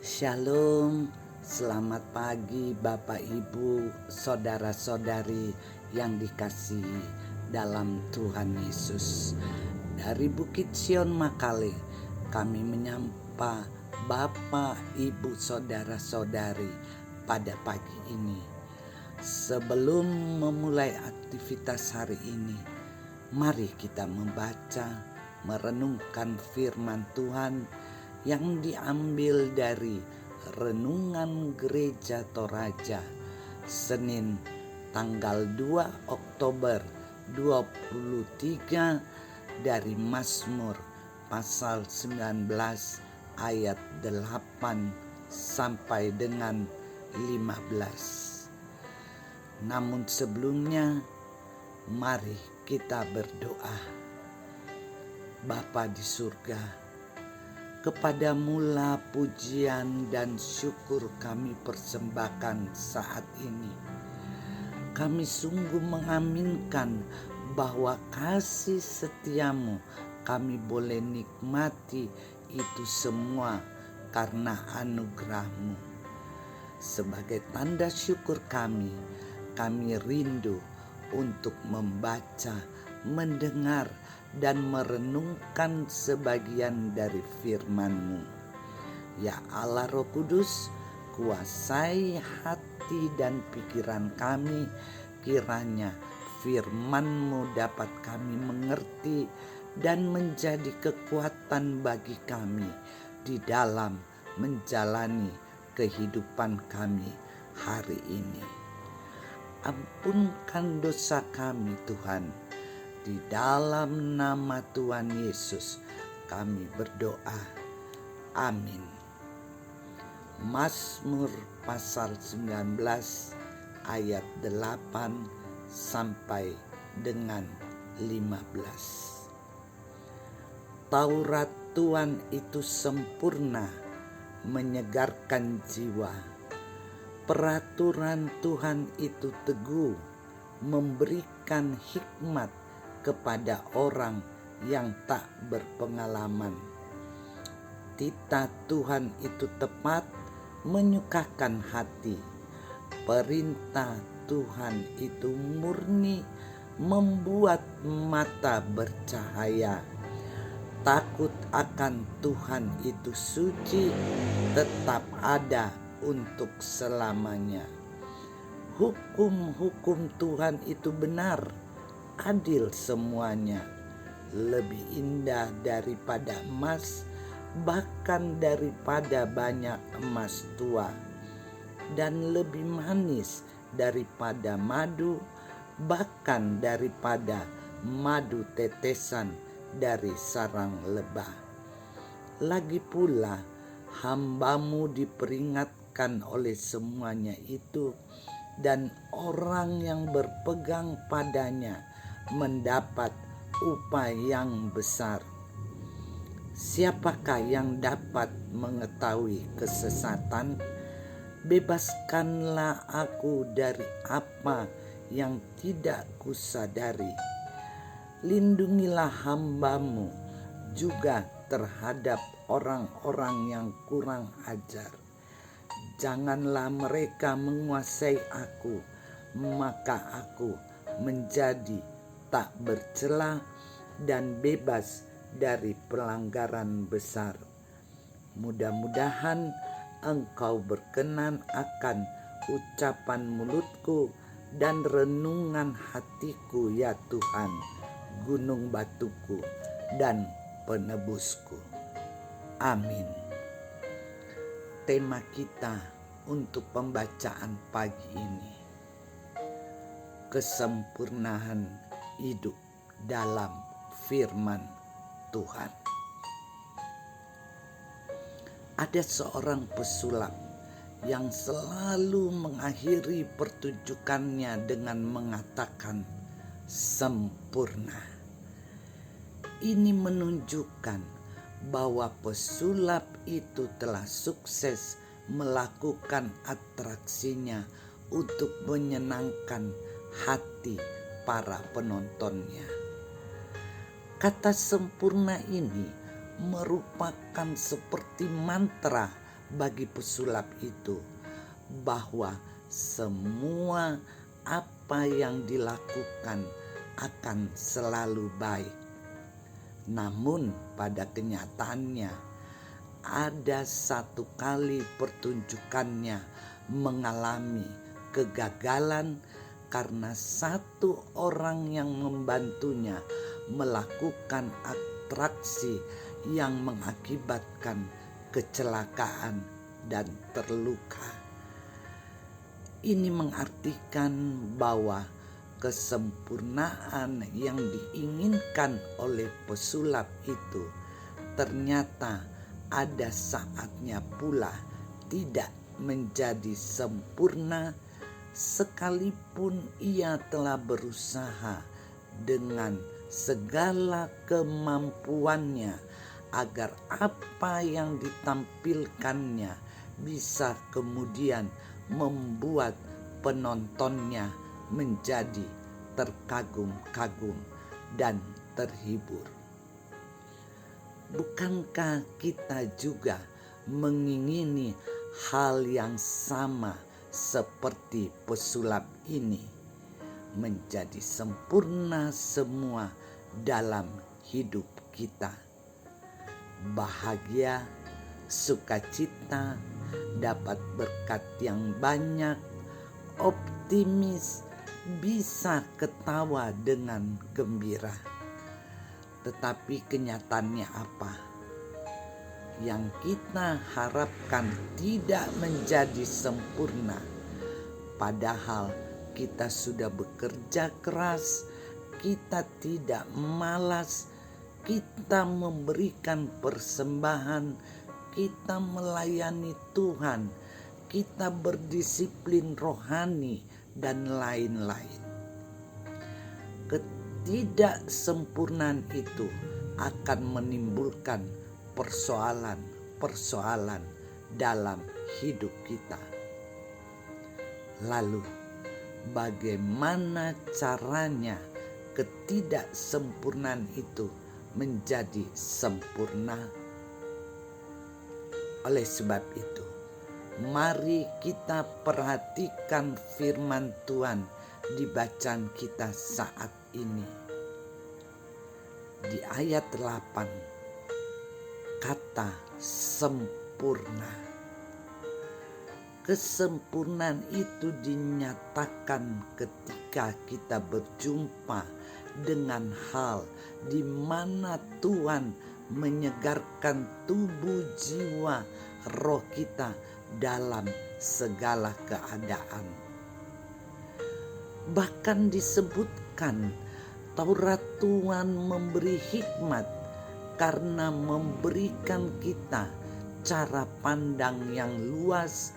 Shalom, selamat pagi Bapak Ibu, saudara-saudari yang dikasihi dalam Tuhan Yesus. Dari Bukit Sion Makale, kami menyapa Bapak, Ibu, saudara-saudari pada pagi ini. Sebelum memulai aktivitas hari ini, mari kita membaca, merenungkan firman Tuhan yang diambil dari Renungan Gereja Toraja Senin tanggal 2 Oktober 23 dari Mazmur pasal 19 ayat 8 sampai dengan 15. Namun sebelumnya mari kita berdoa. Bapa di surga, kepadamu-lah pujian dan syukur kami persembahkan saat ini. Kami sungguh mengaminkan bahwa kasih setiamu kami boleh nikmati itu semua karena anugerahmu. Sebagai tanda syukur kami rindu untuk membaca, mendengar, dan merenungkan sebagian dari firman-Mu. Ya Allah Roh Kudus, kuasai hati dan pikiran kami, kiranya firman-Mu dapat kami mengerti dan menjadi kekuatan bagi kami di dalam menjalani kehidupan kami hari ini. Ampunkan dosa kami Tuhan. Di dalam nama Tuhan Yesus kami berdoa. Amin. Mazmur pasal 19 ayat 8 sampai dengan 15. Taurat Tuhan itu sempurna, menyegarkan jiwa. Peraturan Tuhan itu teguh, memberikan hikmat kepada orang yang tak berpengalaman. Titah Tuhan itu tepat, menyukakan hati. Perintah Tuhan itu murni, membuat mata bercahaya. Takut akan Tuhan itu suci, tetap ada untuk selamanya. Hukum-hukum Tuhan itu benar, adil semuanya, lebih indah daripada emas, bahkan daripada banyak emas tua, dan lebih manis daripada madu, bahkan daripada madu tetesan dari sarang lebah. Lagi pula hamba-Mu diperingatkan oleh semuanya itu, dan orang yang berpegang padanya mendapat upah yang besar. Siapakah yang dapat mengetahui kesesatan? Bebaskanlah aku dari apa yang tidak kusadari. Lindungilah hamba-Mu juga terhadap orang-orang yang kurang ajar. Janganlah mereka menguasai aku, maka aku menjadi tak bercela dan bebas dari pelanggaran besar. Mudah-mudahan Engkau berkenan akan ucapan mulutku dan renungan hatiku, ya Tuhan, gunung batuku dan penebusku. Amin. Tema kita untuk pembacaan pagi ini: kesempurnaan hidup dalam firman Tuhan. Ada seorang pesulap yang selalu mengakhiri pertunjukannya dengan mengatakan sempurna. Ini menunjukkan bahwa pesulap itu telah sukses melakukan atraksinya untuk menyenangkan hati para penontonnya. Kata sempurna ini merupakan seperti mantra bagi pesulap itu bahwa semua apa yang dilakukan akan selalu baik. Namun pada kenyataannya ada satu kali pertunjukannya mengalami kegagalan karena satu orang yang membantunya melakukan atraksi yang mengakibatkan kecelakaan dan terluka. Ini mengartikan bahwa kesempurnaan yang diinginkan oleh pesulap itu ternyata ada saatnya pula tidak menjadi sempurna, sekalipun ia telah berusaha dengan segala kemampuannya agar apa yang ditampilkannya bisa kemudian membuat penontonnya menjadi terkagum-kagum dan terhibur. Bukankah kita juga mengingini hal yang sama seperti pesulap ini, menjadi sempurna semua dalam hidup kita? Bahagia, sukacita, dapat berkat yang banyak, optimis, bisa ketawa dengan gembira. Tetapi kenyataannya apa? Yang kita harapkan tidak menjadi sempurna, padahal kita sudah bekerja keras, kita tidak malas, kita memberikan persembahan, kita melayani Tuhan, kita berdisiplin rohani, dan lain-lain. Ketidaksempurnaan itu akan menimbulkan persoalan-persoalan dalam hidup kita. Lalu, bagaimana caranya ketidaksempurnaan itu menjadi sempurna? Oleh sebab itu, mari kita perhatikan firman Tuhan di bacaan kita saat ini. Di ayat 8, kata sempurna. Kesempurnaan itu dinyatakan ketika kita berjumpa dengan hal di mana Tuhan menyegarkan tubuh, jiwa, roh kita dalam segala keadaan. Bahkan disebutkan Taurat Tuhan memberi hikmat karena memberikan kita cara pandang yang luas,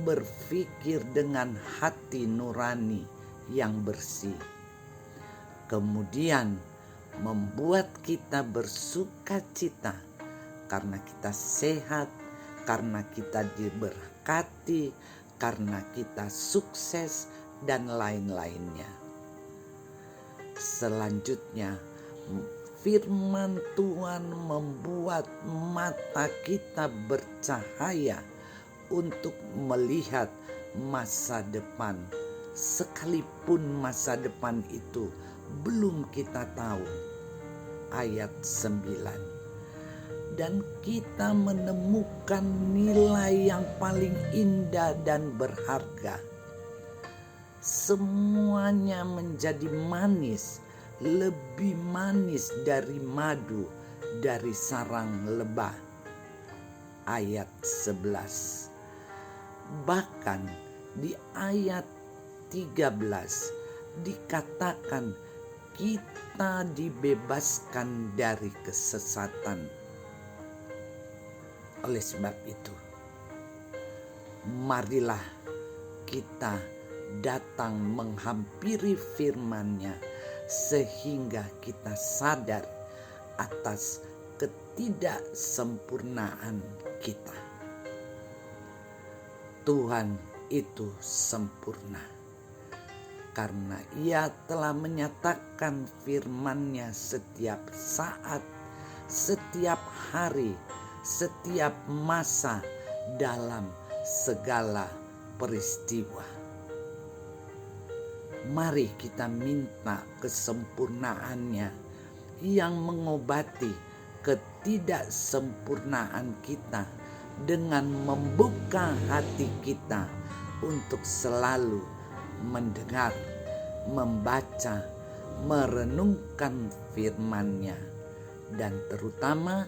berpikir dengan hati nurani yang bersih. Kemudian membuat kita bersukacita karena kita sehat, karena kita diberkati, karena kita sukses, dan lain-lainnya. Selanjutnya, firman Tuhan membuat mata kita bercahaya untuk melihat masa depan, sekalipun masa depan itu belum kita tahu. Ayat 9. Dan kita menemukan nilai yang paling indah dan berharga. Semuanya menjadi manis, lebih manis dari madu dari sarang lebah. Ayat 11. Bahkan di ayat 13 dikatakan kita dibebaskan dari kesesatan. Oleh sebab itu, marilah kita datang menghampiri firman-Nya sehingga kita sadar atas ketidaksempurnaan kita. Tuhan itu sempurna karena Ia telah menyatakan firman-Nya setiap saat, setiap hari, setiap masa dalam segala peristiwa. Mari kita minta kesempurnaannya yang mengobati ketidaksempurnaan kita dengan membuka hati kita untuk selalu mendengar, membaca, merenungkan firman-Nya, dan terutama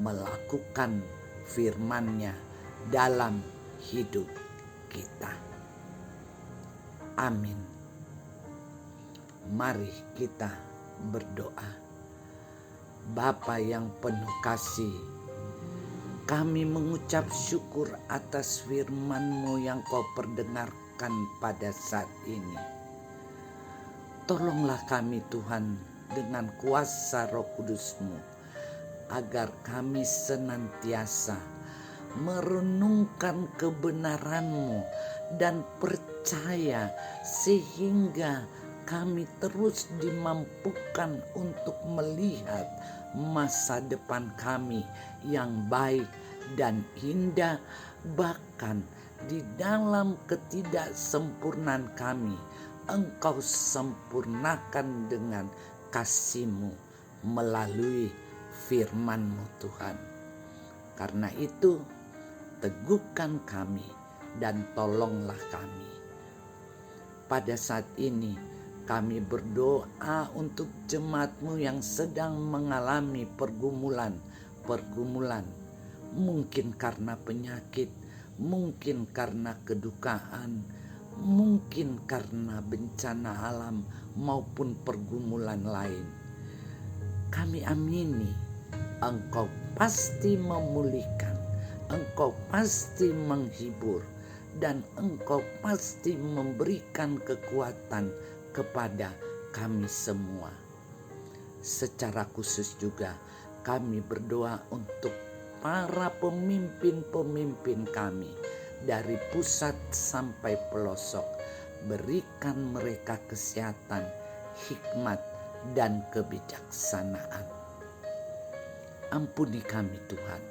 melakukan firman-Nya dalam hidup kita. Amin. Mari kita berdoa. Bapa yang penuh kasih, kami mengucap syukur atas firman-Mu yang Kau perdengarkan pada saat ini. Tolonglah kami Tuhan dengan kuasa Roh Kudus-Mu, agar kami senantiasa merenungkan kebenaran-Mu dan percaya, sehingga kami terus dimampukan untuk melihat masa depan kami yang baik dan indah. Bahkan di dalam ketidaksempurnaan kami, Engkau sempurnakan dengan kasih-Mu melalui firman-Mu Tuhan. Karena itu, teguhkan kami dan tolonglah kami. Pada saat ini kami berdoa untuk jemaat-Mu yang sedang mengalami pergumulan, mungkin karena penyakit, mungkin karena kedukaan, mungkin karena bencana alam maupun pergumulan lain. Kami amini Engkau pasti memulihkan, Engkau pasti menghibur, dan Engkau pasti memberikan kekuatan kepada kami semua. Secara khusus juga kami berdoa untuk para pemimpin-pemimpin kami dari pusat sampai pelosok. Berikan mereka kesehatan, hikmat, dan kebijaksanaan. Ampuni kami Tuhan.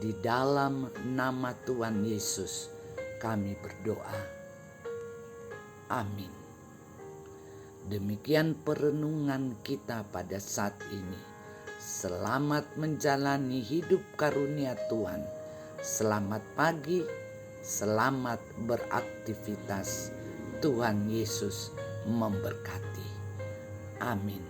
Di dalam nama Tuhan Yesus kami berdoa. Amin. Demikian perenungan kita pada saat ini. Selamat menjalani hidup karunia Tuhan. Selamat pagi, selamat beraktivitas. Tuhan Yesus memberkati. Amin.